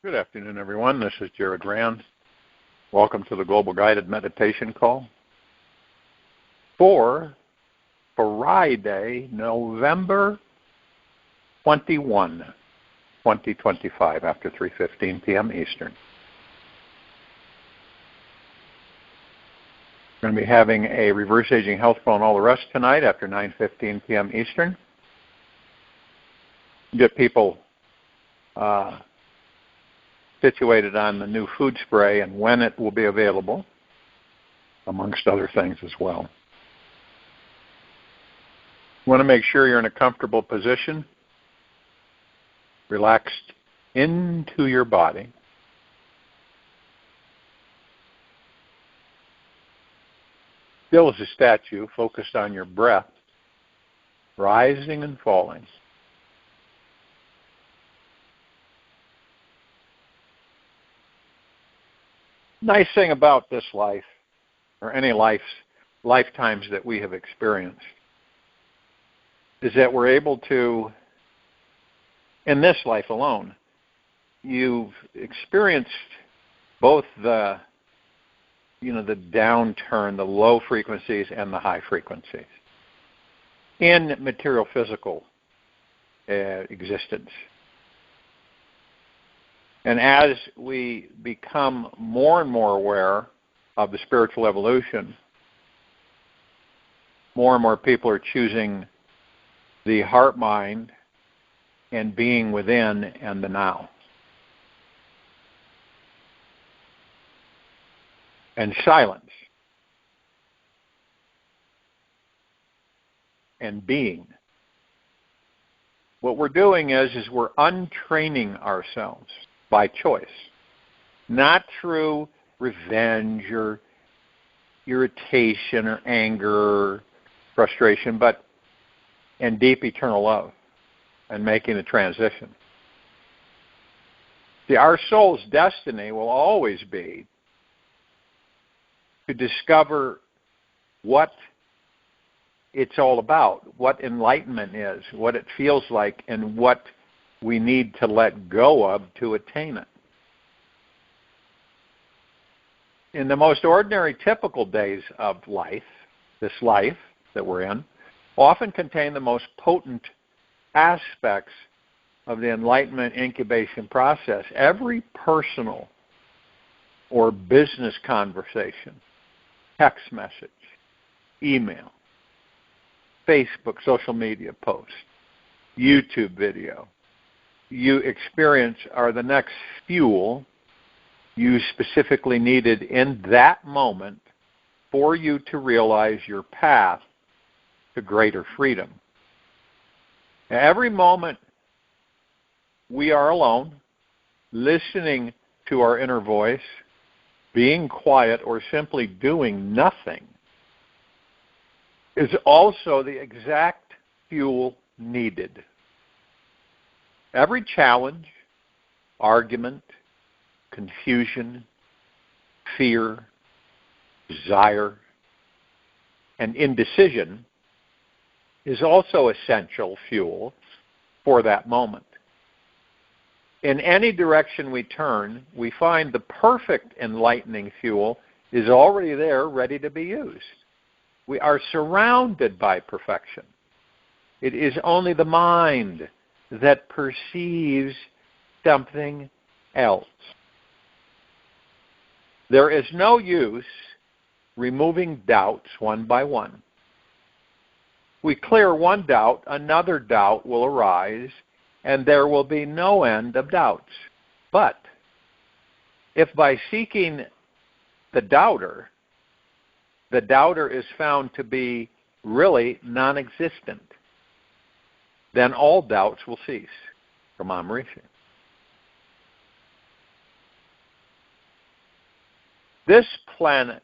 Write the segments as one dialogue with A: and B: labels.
A: Good afternoon, everyone. This is Jared Rand. Welcome to the Global Guided Meditation Call for Friday, November 21, 2025, after 3:15 p.m. Eastern. We're going to be having a reverse aging health flow and all the rest tonight after 9:15 p.m. Eastern. Get people situated on the new food spray and when it will be available, amongst other things as well. You want to make sure you're in a comfortable position, relaxed into your body. Still as a statue, focused on your breath, rising and falling. Nice thing about this life, or any lifetimes that we have experienced, is that we're able to, in this life alone, you've experienced both the downturn, the low frequencies and the high frequencies in material physical existence. And as we become more and more aware of the spiritual evolution, more and more people are choosing the heart, mind, and being within and the now. And silence. And being. What we're doing is we're untraining ourselves by choice, not through revenge or irritation or anger or frustration, but in deep eternal love and making the transition. See, our soul's destiny will always be to discover what it's all about, what enlightenment is, what it feels like, and what we need to let go of to attain it. In the most ordinary, typical days of life, this life that we're in, often contain the most potent aspects of the enlightenment incubation process. Every personal or business conversation, text message, email, Facebook, social media post, YouTube video, you experience are the next fuel you specifically needed in that moment for you to realize your path to greater freedom. Every moment we are alone, listening to our inner voice, being quiet, or simply doing nothing, is also the exact fuel needed. Every challenge, argument, confusion, fear, desire, and indecision is also essential fuel for that moment. In any direction we turn, we find the perfect enlightening fuel is already there, ready to be used. We are surrounded by perfection. It is only the mind that perceives something else. There is no use removing doubts one by one. We clear one doubt, another doubt will arise, and there will be no end of doubts. But if by seeking the doubter is found to be really non-existent, then all doubts will cease. From Amrishi. This planet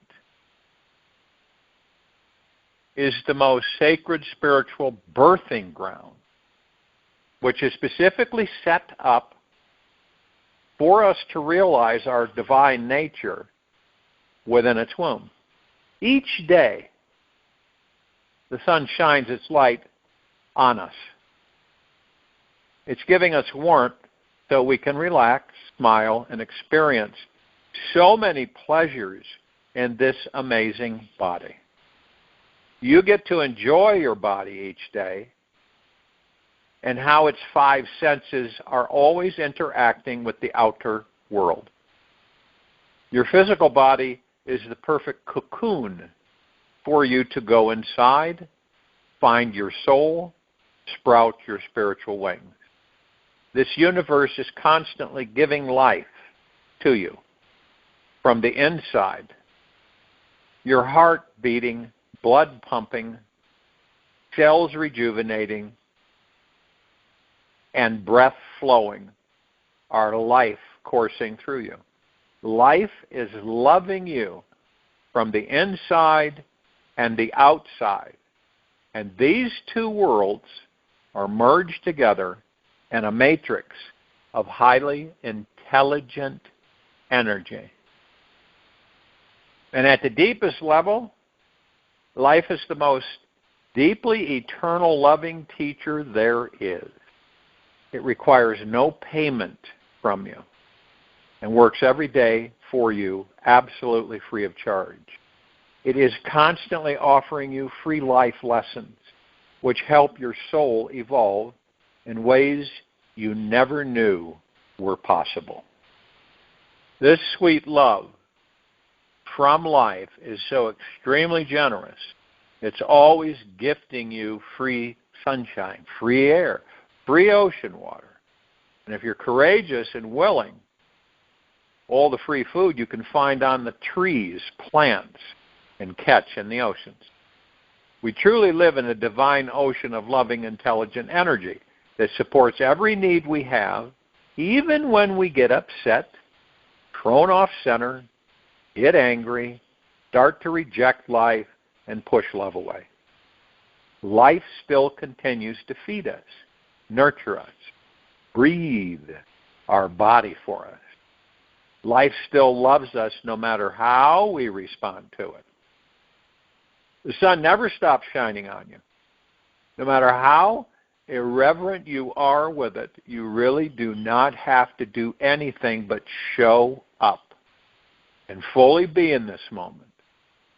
A: is the most sacred spiritual birthing ground, which is specifically set up for us to realize our divine nature within its womb. Each day, the sun shines its light on us. It's giving us warmth so we can relax, smile, and experience so many pleasures in this amazing body. You get to enjoy your body each day and how its five senses are always interacting with the outer world. Your physical body is the perfect cocoon for you to go inside, find your soul, sprout your spiritual wings. This universe is constantly giving life to you from the inside. Your heart beating, blood pumping, cells rejuvenating, and breath flowing are life coursing through you. Life is loving you from the inside and the outside. And these two worlds are merged together in a matrix of highly intelligent energy. And at the deepest level, life is the most deeply eternal loving teacher there is. It requires no payment from you and works every day for you absolutely free of charge. It is constantly offering you free life lessons which help your soul evolve in ways you never knew were possible. This sweet love from life is so extremely generous. It's always gifting you free sunshine, free air, free ocean water. And if you're courageous and willing, all the free food you can find on the trees, plants, and catch in the oceans. We truly live in a divine ocean of loving, intelligent energy that supports every need we have, even when we get upset, thrown off center, get angry, start to reject life, and push love away. Life still continues to feed us, nurture us, breathe our body for us. Life still loves us no matter how we respond to it. The sun never stops shining on you. No matter how irreverent you are with it, you really do not have to do anything but show up and fully be in this moment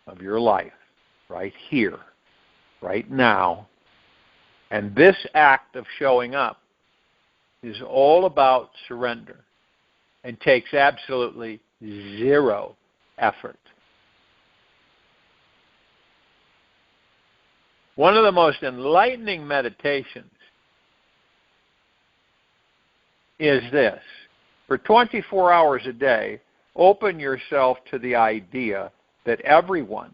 A: of your life, right here, right now. And this act of showing up is all about surrender and takes absolutely zero effort. One of the most enlightening meditations is this. For 24 hours a day, open yourself to the idea that everyone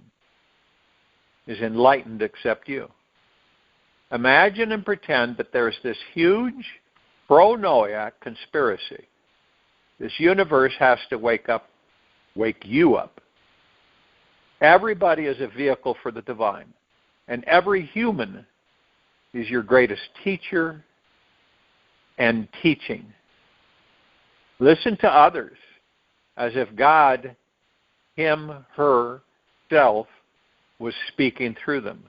A: is enlightened except you. Imagine and pretend that there's this huge pro-Noahic conspiracy. This universe has to wake you up. Everybody is a vehicle for the divine. And every human is your greatest teacher and teaching. Listen to others as if God, him, her, self, was speaking through them.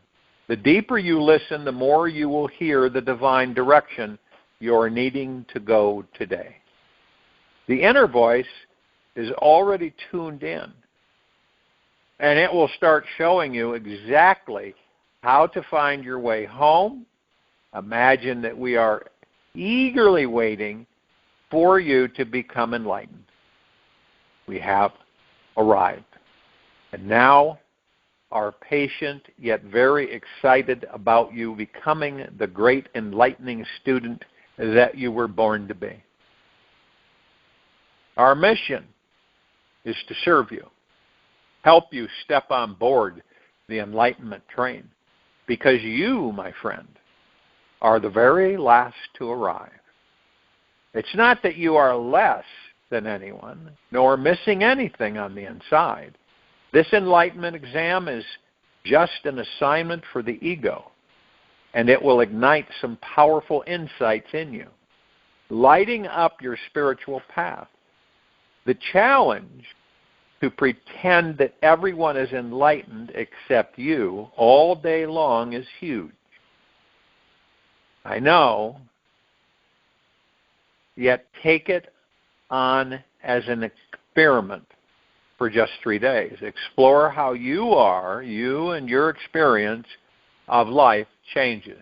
A: The deeper you listen, the more you will hear the divine direction you're needing to go today. The inner voice is already tuned in, and it will start showing you exactly how to find your way home. Imagine that we are eagerly waiting for you to become enlightened. We have arrived, and now are patient yet very excited about you becoming the great enlightening student that you were born to be. Our mission is to serve you, help you step on board the enlightenment train, because you, my friend, are the very last to arrive. It's not that you are less than anyone, nor missing anything on the inside. This enlightenment exam is just an assignment for the ego, and it will ignite some powerful insights in you, lighting up your spiritual path. The challenge to pretend that everyone is enlightened except you all day long is huge. I know yet take it on as an experiment for just 3 days. Explore how you and your experience of life changes.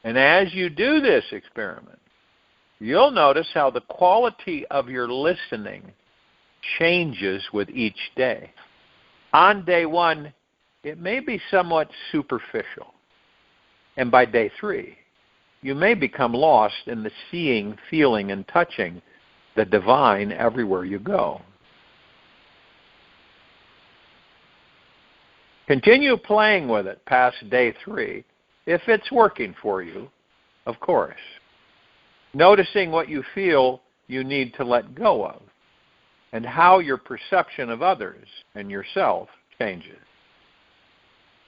A: And as you do this experiment, you'll notice how the quality of your listening changes with each day. On day 1, it may be somewhat superficial. And by day 3, you may become lost in the seeing, feeling, and touching the divine everywhere you go. Continue playing with it past day 3, if it's working for you, of course. Noticing what you feel you need to let go of, and how your perception of others and yourself changes.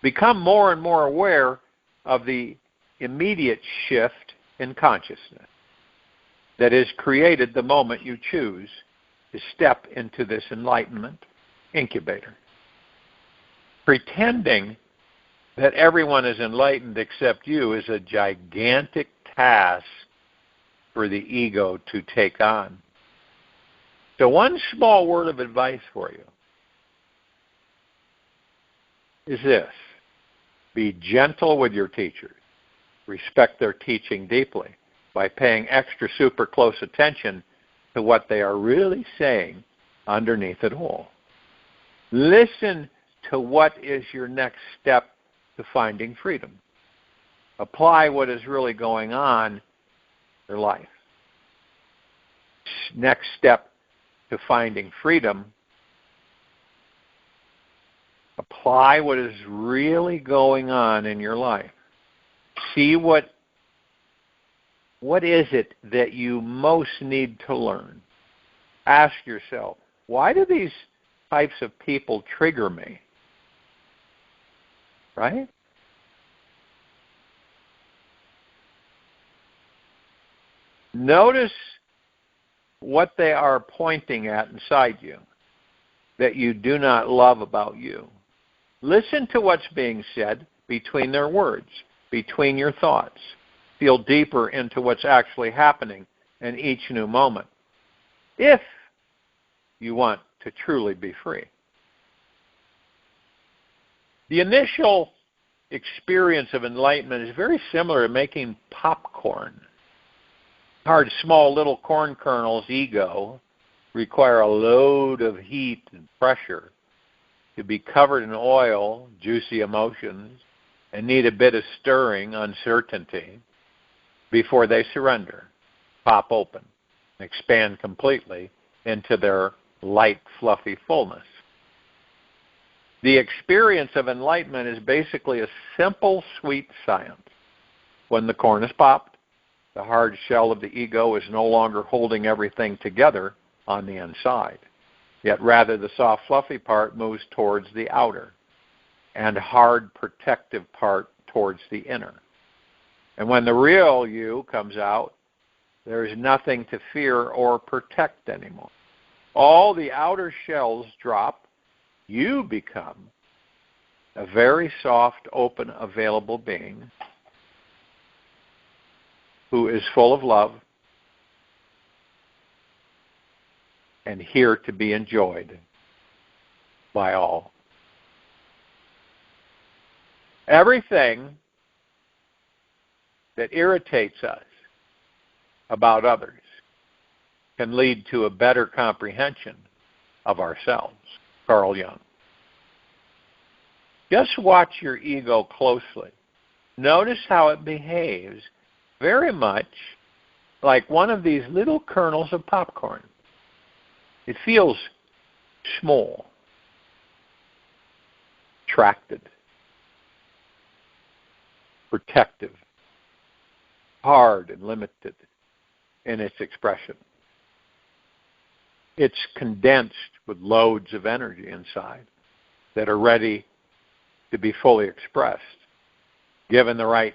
A: Become more and more aware of the immediate shift in consciousness that is created the moment you choose to step into this enlightenment incubator. Pretending that everyone is enlightened except you is a gigantic task for the ego to take on. So one small word of advice for you is this: be gentle with your teachers. Respect their teaching deeply by paying extra super close attention to what they are really saying underneath it all. Listen to what is your next step to finding freedom. Apply what is really going on in your life. Next step to finding freedom: apply what is really going on in your life. See what is it that you most need to learn. Ask yourself, why do these types of people trigger me? Right? Notice what they are pointing at inside you that you do not love about you. Listen to what's being said between their words, between your thoughts. Feel deeper into what's actually happening in each new moment, if you want to truly be free. The initial experience of enlightenment is very similar to making popcorn. Hard, small little corn kernels, ego, require a load of heat and pressure to be covered in oil, juicy emotions, and need a bit of stirring, uncertainty, before they surrender, pop open, and expand completely into their light, fluffy fullness. The experience of enlightenment is basically a simple, sweet science. When the corn is popped, the hard shell of the ego is no longer holding everything together on the inside. Yet rather the soft, fluffy part moves towards the outer, and hard, protective part towards the inner. And when the real you comes out, there is nothing to fear or protect anymore. All the outer shells drop. You become a very soft, open, available being who is full of love and here to be enjoyed by all. Everything that irritates us about others can lead to a better comprehension of ourselves. Carl Jung. Just watch your ego closely. Notice how it behaves very much like one of these little kernels of popcorn. It feels small, attracted, protective, hard and limited in its expression. It's condensed with loads of energy inside that are ready to be fully expressed, given the right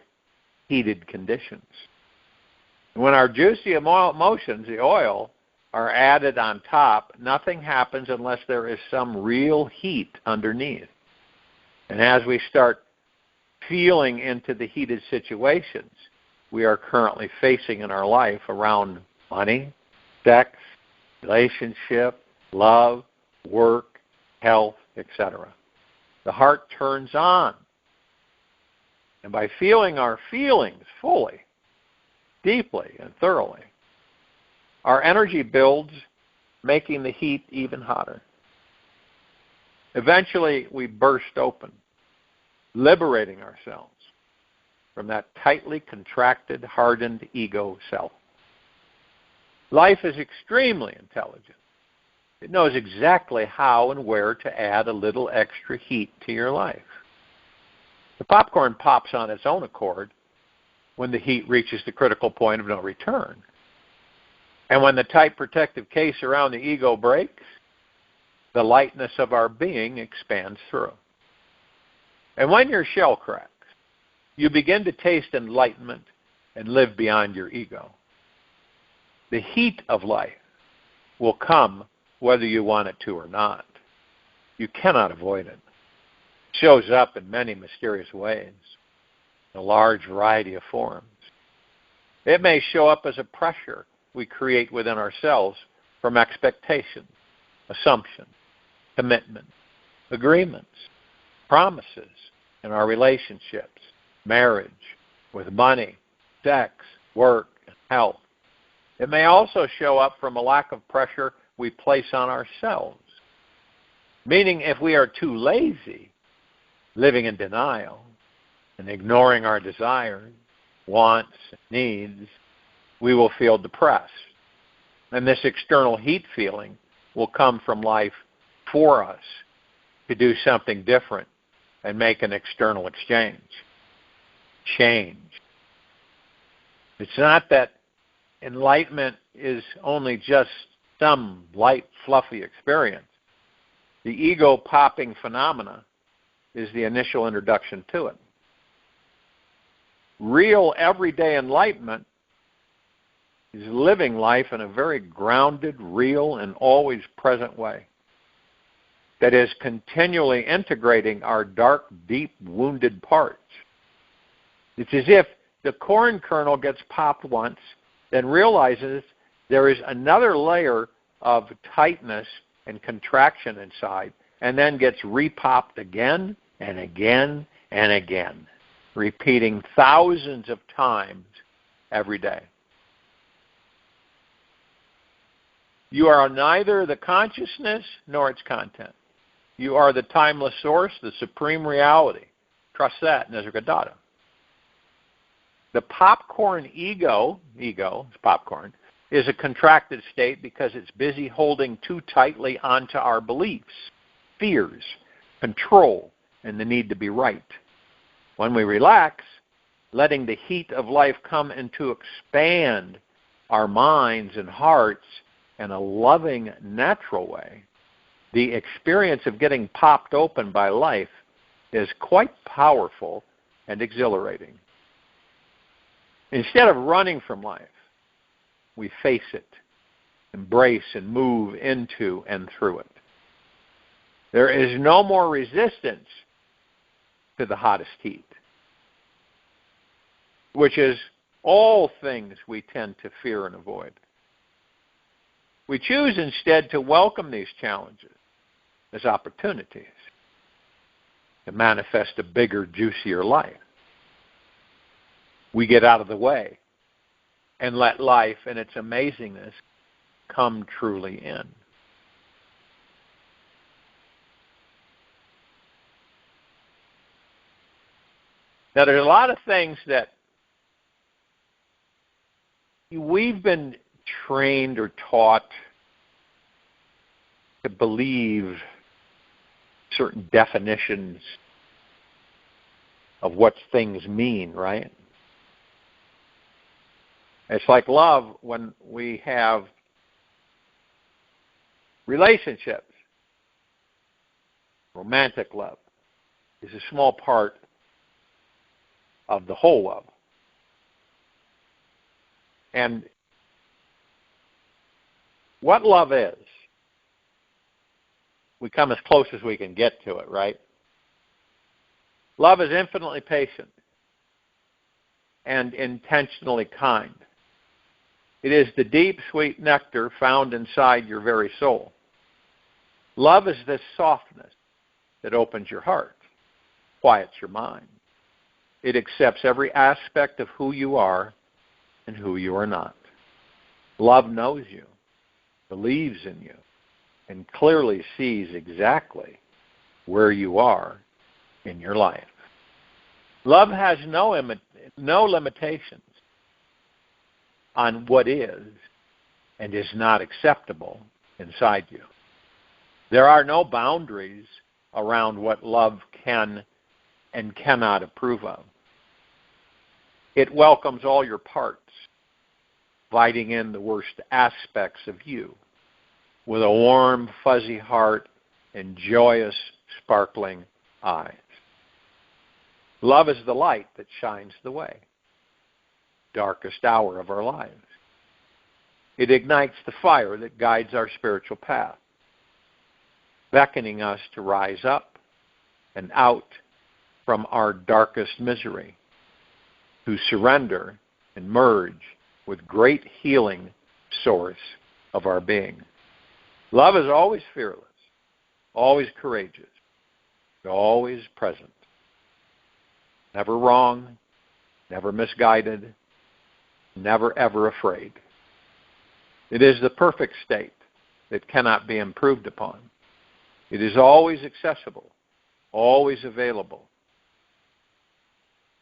A: heated conditions. When our juicy emotions, the oil, are added on top, nothing happens unless there is some real heat underneath. And as we start feeling into the heated situations, we are currently facing in our life around money, sex, relationship, love, work, health, etc. The heart turns on. And by feeling our feelings fully, deeply, and thoroughly, our energy builds, making the heat even hotter. Eventually, we burst open, liberating ourselves from that tightly contracted, hardened ego self. Life is extremely intelligent. It knows exactly how and where to add a little extra heat to your life. The popcorn pops on its own accord when the heat reaches the critical point of no return. And when the tight protective case around the ego breaks, the lightness of our being expands through. And when your shell cracks, you begin to taste enlightenment and live beyond your ego. The heat of life will come whether you want it to or not. You cannot avoid it. It shows up in many mysterious ways, in a large variety of forms. It may show up as a pressure we create within ourselves from expectations, assumptions, commitments, agreements, promises in our relationships, marriage, with money, sex, work, and health. It may also show up from a lack of pressure we place on ourselves, meaning if we are too lazy, living in denial, and ignoring our desires, wants, and needs, we will feel depressed. And this external heat feeling will come from life for us to do something different and make an external exchange. Change. It's not that enlightenment is only just some light, fluffy experience. The ego-popping phenomena is the initial introduction to it. Real, everyday enlightenment is living life in a very grounded, real, and always present way that is continually integrating our dark, deep, wounded parts. It's as if the corn kernel gets popped once, then realizes there is another layer of tightness and contraction inside, and then gets repopped again and again and again, repeating thousands of times every day. You are neither the consciousness nor its content. You are the timeless source, the supreme reality. Trust that, Nisargadatta. The popcorn ego is popcorn, is a contracted state because it's busy holding too tightly onto our beliefs, fears, control, and the need to be right. When we relax, letting the heat of life come in to expand our minds and hearts in a loving, natural way, the experience of getting popped open by life is quite powerful and exhilarating. Instead of running from life, we face it, embrace and move into and through it. There is no more resistance to the hottest heat, which is all things we tend to fear and avoid. We choose instead to welcome these challenges as opportunities to manifest a bigger, juicier life. We get out of the way and let life and its amazingness come truly in. Now, there's a lot of things that we've been trained or taught to believe certain definitions of what things mean, right? It's like love when we have relationships. Romantic love is a small part of the whole love. And what love is, we come as close as we can get to it, right? Love is infinitely patient. and intentionally kind. It is the deep, sweet nectar found inside your very soul. Love is this softness that opens your heart, quiets your mind. It accepts every aspect of who you are and who you are not. Love knows you, believes in you, and clearly sees exactly where you are in your life. Love has no limitations on what is and is not acceptable inside you. There are no boundaries around what love can and cannot approve of. It welcomes all your parts, inviting in the worst aspects of you with a warm, fuzzy heart and joyous, sparkling eyes. Love is the light that shines the way, darkest hour of our lives. It ignites the fire that guides our spiritual path, beckoning us to rise up and out from our darkest misery, to surrender and merge with great healing source of our being. Love is always fearless, always courageous, always present. Never wrong, never misguided, never ever afraid. It is the perfect state that cannot be improved upon. It is always accessible, always available,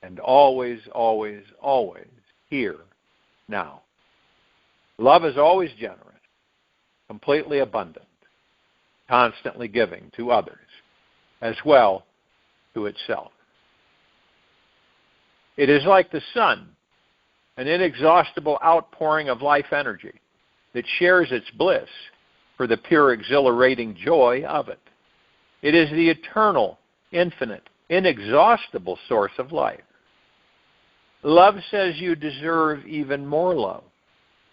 A: and always, always, always here, now. Love is always generous, completely abundant, constantly giving to others, as well to itself. It is like the sun, an inexhaustible outpouring of life energy that shares its bliss for the pure, exhilarating joy of it. It is the eternal, infinite, inexhaustible source of life. Love says you deserve even more love,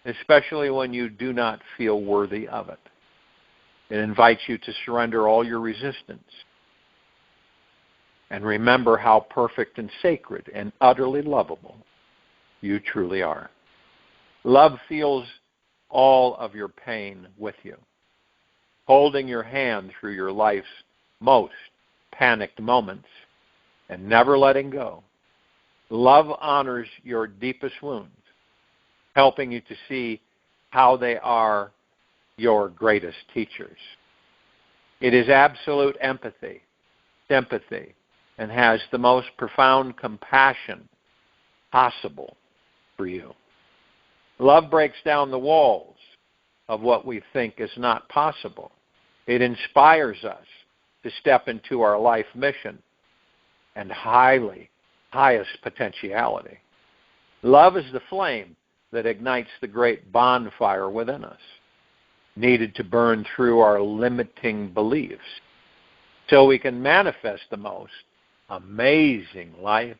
A: especially when you do not feel worthy of it. It invites you to surrender all your resistance and remember how perfect and sacred and utterly lovable you truly are. Love feels all of your pain with you, holding your hand through your life's most panicked moments and never letting go. Love honors your deepest wounds, helping you to see how they are your greatest teachers. It is absolute empathy, sympathy, and has the most profound compassion possible for you. Love breaks down the walls of what we think is not possible. It inspires us to step into our life mission and highest potentiality. Love is the flame that ignites the great bonfire within us, needed to burn through our limiting beliefs so we can manifest the most amazing life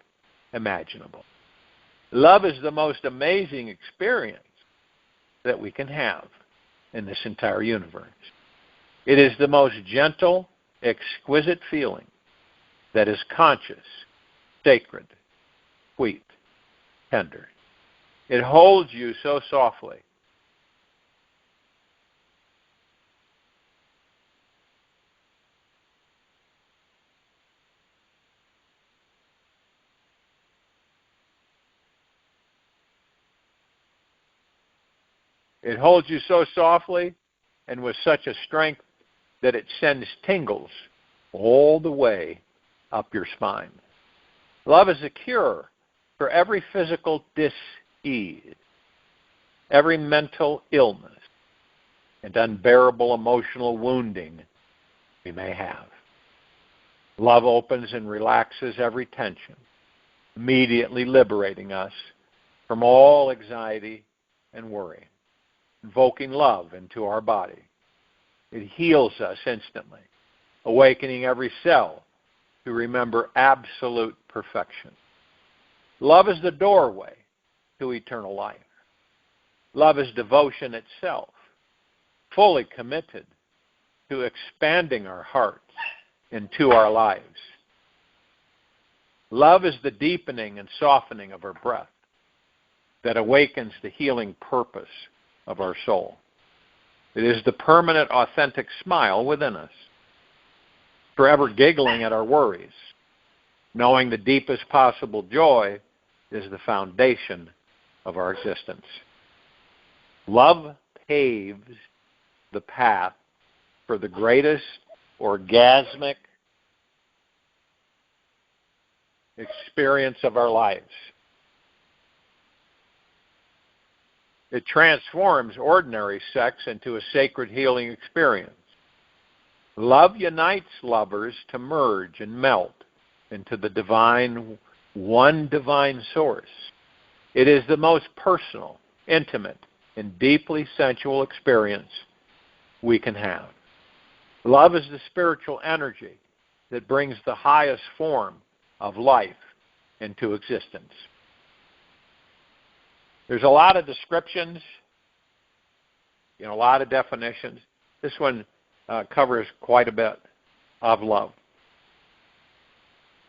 A: imaginable. Love is the most amazing experience that we can have in this entire universe. It is the most gentle, exquisite feeling that is conscious, sacred, sweet, tender. It holds you so softly. It holds you so softly and with such a strength that it sends tingles all the way up your spine. Love is a cure for every physical dis-ease, every mental illness, and unbearable emotional wounding we may have. Love opens and relaxes every tension, immediately liberating us from all anxiety and worry, invoking love into our body. It heals us instantly, awakening every cell to remember absolute perfection. Love is the doorway to eternal life. Love is devotion itself, fully committed to expanding our hearts into our lives. Love is the deepening and softening of our breath, that awakens the healing purpose of our soul. It is the permanent, authentic smile within us, forever giggling at our worries, knowing the deepest possible joy is the foundation of our existence. Love paves the path for the greatest orgasmic experience of our lives. It transforms ordinary sex into a sacred healing experience. Love unites lovers to merge and melt into the divine, one divine source. It is the most personal, intimate, and deeply sensual experience we can have. Love is the spiritual energy that brings the highest form of life into existence. There's a lot of descriptions, a lot of definitions. This one covers quite a bit of love.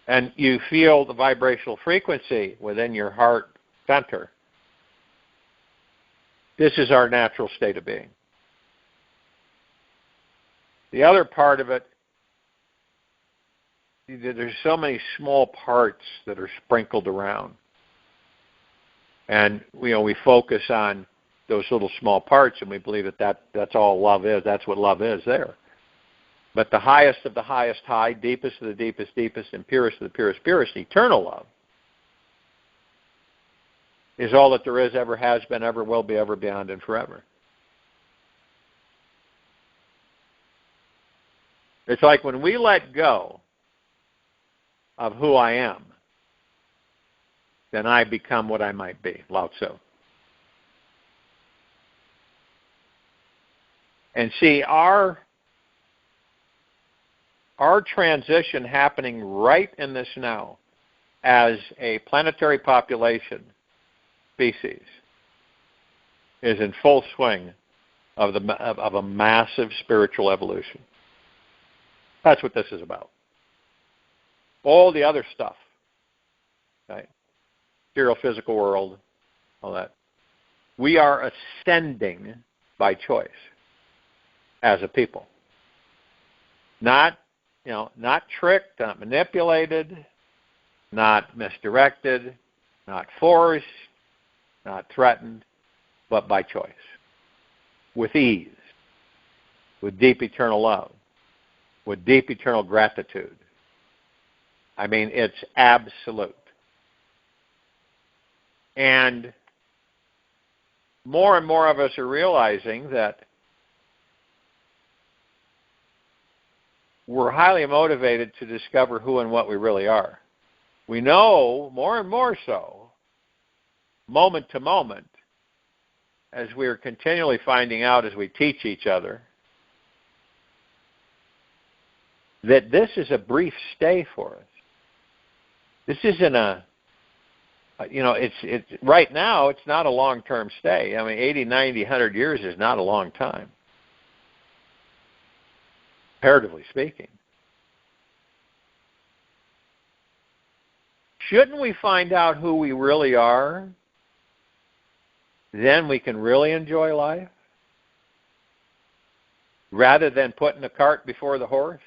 A: And you feel the vibrational frequency within your heart center. This is our natural state of being. The other part of it, there's so many small parts that are sprinkled around. And we focus on those little small parts, and we believe that's all love is. That's what love is there. But the highest of the highest high, deepest of the deepest deepest, and purest of the purest purest, eternal love, is all that there is, ever has been, ever will be, ever beyond, and forever. It's like when we let go of who I am, then I become what I might be, Lao Tzu. And see, our transition happening right in this now as a planetary population species is in full swing of a massive spiritual evolution. That's what this is about. All the other stuff, okay? Material, physical world, all that. We are ascending by choice as a people. Not tricked, not manipulated, not misdirected, not forced, not threatened, but by choice. With ease, with deep eternal love, with deep eternal gratitude. I mean, it's absolute. And more of us are realizing that we're highly motivated to discover who and what we really are. We know more and more so, moment to moment, as we are continually finding out as we teach each other, that this is a brief stay for us. This isn't it's right now, it's not a long-term stay. I mean, 80, 90, 100 years is not a long time, comparatively speaking. Shouldn't we find out who we really are? Then we can really enjoy life, rather than putting the cart before the horse.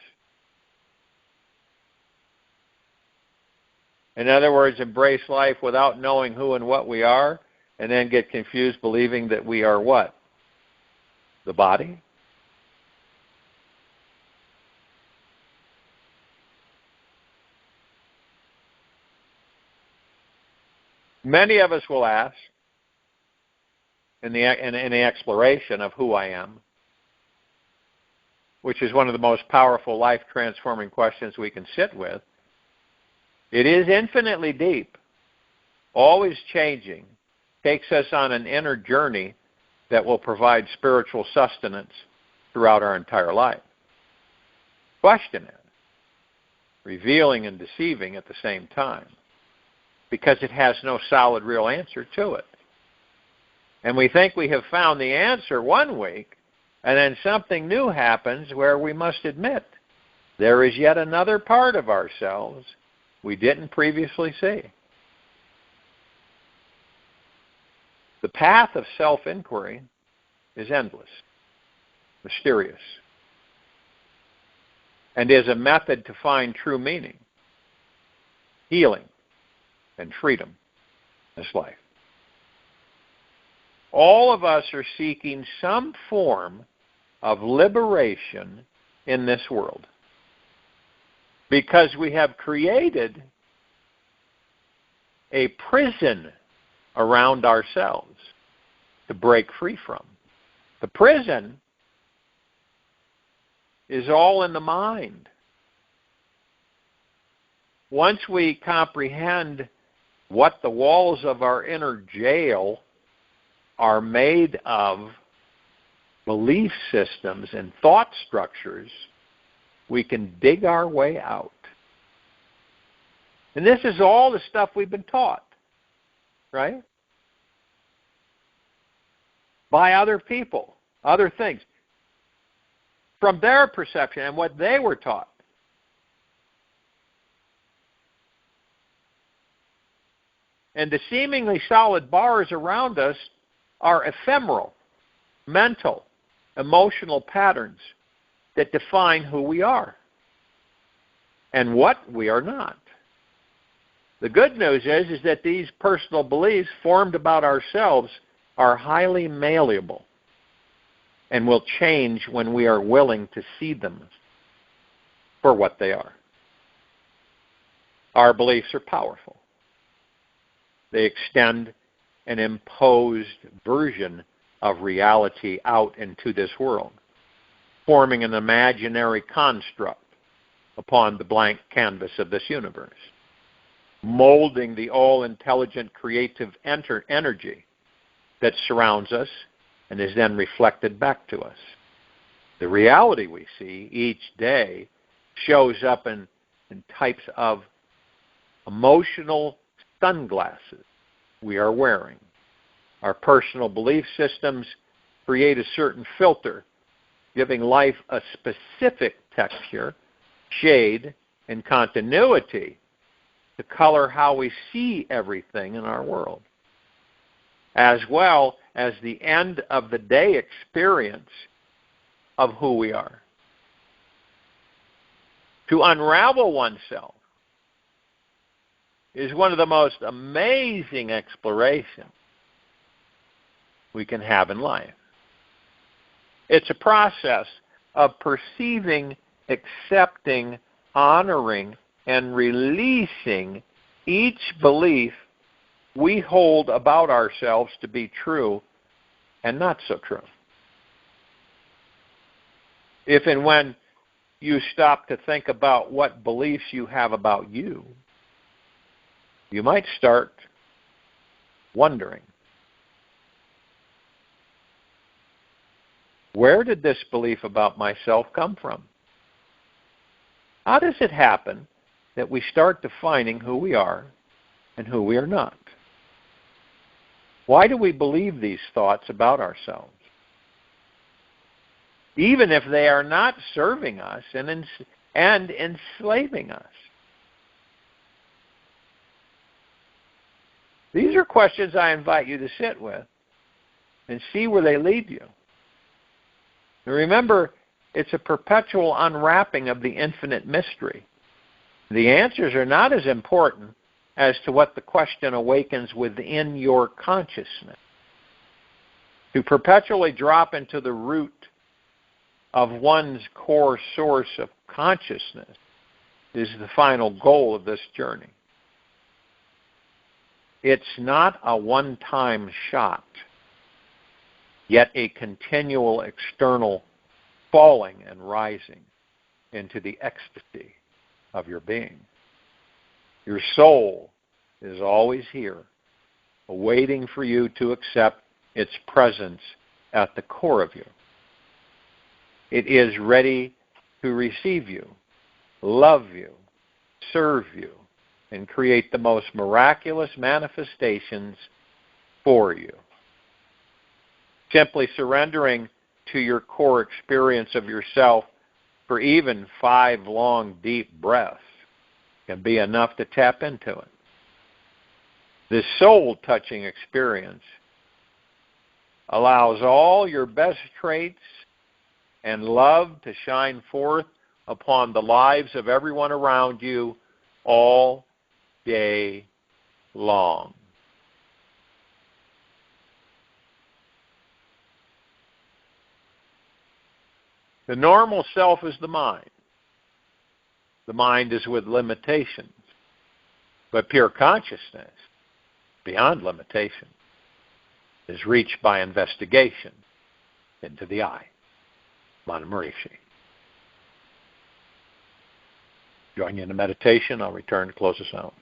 A: In other words, embrace life without knowing who and what we are, and then get confused believing that we are what? The body? Many of us will ask, in the exploration of who I am, which is one of the most powerful life-transforming questions we can sit with. It is infinitely deep, always changing, takes us on an inner journey that will provide spiritual sustenance throughout our entire life. Question it, revealing and deceiving at the same time, because it has no solid, real answer to it. And we think we have found the answer one week, and then something new happens where we must admit there is yet another part of ourselves we didn't previously see. The path of self-inquiry is endless, mysterious, and is a method to find true meaning, healing, and freedom in this life. All of us are seeking some form of liberation in this world because we have created a prison around ourselves to break free from. The prison is all in the mind. Once we comprehend what the walls of our inner jail are made of, belief systems and thought structures, we can dig our way out. And this is all the stuff we've been taught, right? By other people, other things, from their perception and what they were taught. And the seemingly solid bars around us are ephemeral, mental, emotional patterns that define who we are and what we are not. The good news is that these personal beliefs formed about ourselves are highly malleable and will change when we are willing to see them for what they are. Our beliefs are powerful. They extend an imposed version of reality out into this world, forming an imaginary construct upon the blank canvas of this universe, molding the all-intelligent creative energy that surrounds us and is then reflected back to us. The reality we see each day shows up in types of emotional sunglasses we are wearing. Our personal belief systems create a certain filter, giving life a specific texture, shade, and continuity to color how we see everything in our world, as well as the end of the day experience of who we are. To unravel oneself is one of the most amazing explorations we can have in life. It's a process of perceiving, accepting, honoring, and releasing each belief we hold about ourselves to be true and not so true. If and when you stop to think about what beliefs you have about you, you might start wondering, where did this belief about myself come from? How does it happen that we start defining who we are and who we are not? Why do we believe these thoughts about ourselves, even if they are not serving us and enslaving us? These are questions I invite you to sit with and see where they lead you. And remember, it's a perpetual unwrapping of the infinite mystery. The answers are not as important as to what the question awakens within your consciousness. To perpetually drop into the root of one's core source of consciousness is the final goal of this journey. It's not a one-time shot, yet a continual external falling and rising into the ecstasy of your being. Your soul is always here, waiting for you to accept its presence at the core of you. It is ready to receive you, love you, serve you, and create the most miraculous manifestations for you. Simply surrendering to your core experience of yourself for even 5 long, deep breaths can be enough to tap into it. This soul-touching experience allows all your best traits and love to shine forth upon the lives of everyone around you all day long. The normal self is the mind. The mind is with limitations. But pure consciousness, beyond limitation, is reached by investigation into the I, Mana Marishi. Join you in the meditation. I'll return to close us out.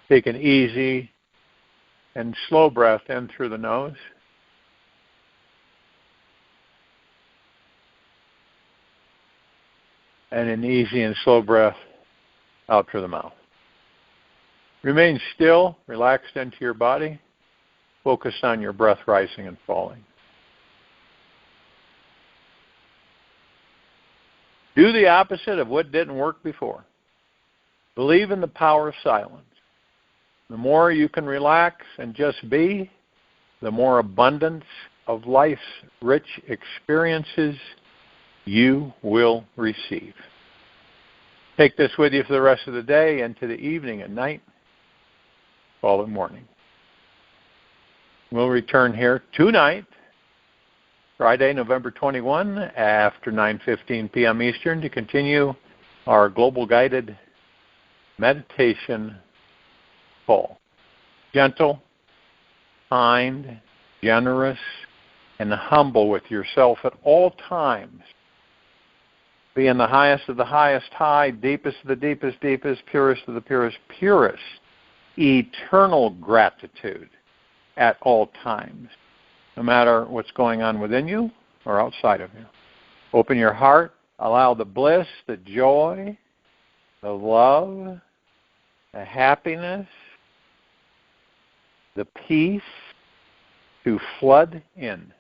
A: Take an easy and slow breath in through the nose. And an easy and slow breath out through the mouth. Remain still, relaxed into your body. Focus on your breath rising and falling. Do the opposite of what didn't work before. Believe in the power of silence. The more you can relax and just be, the more abundance of life's rich experiences you will receive. Take this with you for the rest of the day, into the evening and night, following morning. We'll return here tonight, Friday, November 21, after 9:15 p.m. Eastern, to continue our global guided meditation call. Gentle, kind, generous, and humble with yourself at all times. Be in the highest of the highest high, deepest of the deepest deepest, purest of the purest purest, eternal gratitude at all times, no matter what's going on within you or outside of you. Open your heart, allow the bliss, the joy, the love, the happiness, the peace to flood in.